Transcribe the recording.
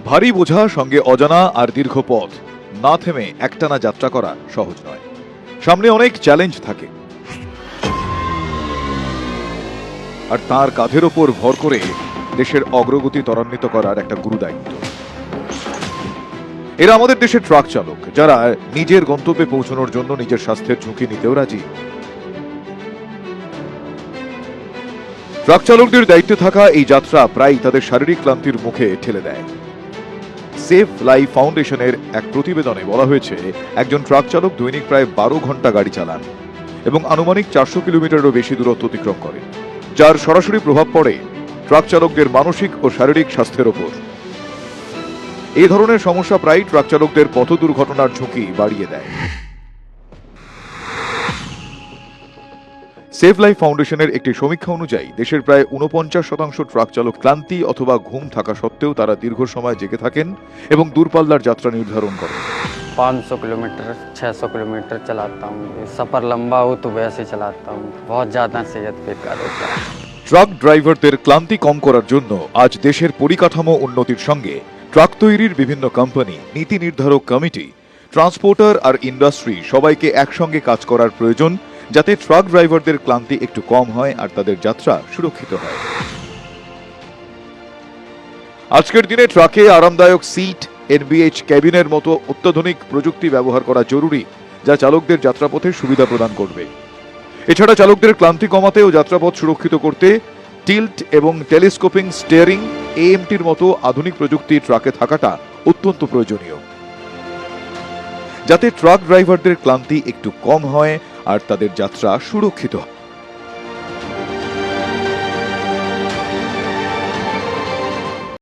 ভারী বোঝা সঙ্গে অজানা আর দীর্ঘ পথ না থেমে একটানা যাত্রা করা সহজ নয়। সামনে অনেক চ্যালেঞ্জ থাকে, আর তার কাঁধের ওপর ভর করে দেশের অগ্রগতি ত্বরান্বিত করার একটা গুরুদায়িত্ব। এরা আমাদের দেশের ট্রাক চালক, যারা নিজের গন্তব্যে পৌঁছানোর জন্য নিজের স্বাস্থ্যের ঝুঁকি নিতেও রাজি। ট্রাক চালকদের দায়িত্বে থাকা এই যাত্রা প্রায় তাদের শারীরিক ক্লান্তির মুখে ঠেলে দেয়। সেফ লাইফ ফাউন্ডেশনের এক প্রতিবেদনে বলা হয়েছে, একজন ট্রাক চালক দৈনিক প্রায় 12 ঘন্টা গাড়ি চালান এবং আনুমানিক 400 কিলোমিটারেরও বেশি দূরত্ব অতিক্রম করেন, যার সরাসরি প্রভাব পড়ে ট্রাক চালকদের মানসিক ও শারীরিক স্বাস্থ্যের ওপর। এই ধরনের সমস্যা প্রায় ট্রাক চালকদের পথ দুর্ঘটনার ঝুঁকি বাড়িয়ে দেয়। সেভ লাইফ ফাউন্ডেশনের একটি সমীক্ষা অনুযায়ী দেশের প্রায় 49% ট্রাক চালক ক্লান্তি অথবা ঘুম থাকা সত্ত্বেও তারা দীর্ঘ সময় জেগে থাকেন এবং দূরপাল্লার যাত্রা নির্ধারণ করেন। 500 किलोमीटर 600 किलोमीटर चलाता हूँ। सफ़र लंबा हो तो वैसे चलाता हूँ। बहुत ज़्यादा सेहत बेकार होता है। ট্রাক ড্রাইভারদের ক্লান্তি কম করার জন্য আজ দেশের পরিকাঠামো উন্নতির সঙ্গে ট্রাক তৈরির বিভিন্ন কোম্পানি, নীতি নির্ধারক কমিটি, ট্রান্সপোর্টার আর ইন্ডাস্ট্রি সবাইকে একসঙ্গে কাজ করার প্রয়োজন, যাতে ট্রাক ড্রাইভারদের ক্লান্তি একটু কম হয় আর তাদের যাত্রা সুরক্ষিত হয়। আজকের দিনে ট্রাকে আরামদায়ক সিট, এনবিএইচ ক্যাবিনের মতো অত্যাধুনিক প্রযুক্তি ব্যবহার করা জরুরি, যা চালকদের যাত্রাপথে সুবিধা প্রদান করবে। এছাড়া চালকদের ক্লান্তি কমাতে ও যাত্রাপথ সুরক্ষিত করতে টিল্ট এবং টেলিস্কোপিং স্টিয়ারিং, এএমটির মতো আধুনিক প্রযুক্তি ট্রাকে থাকাটা অত্যন্ত প্রয়োজনীয়, যাতে ট্রাক ড্রাইভারদের ক্লান্তি একটু কম হয় আর তাদের যাত্রা সুরক্ষিত হয়।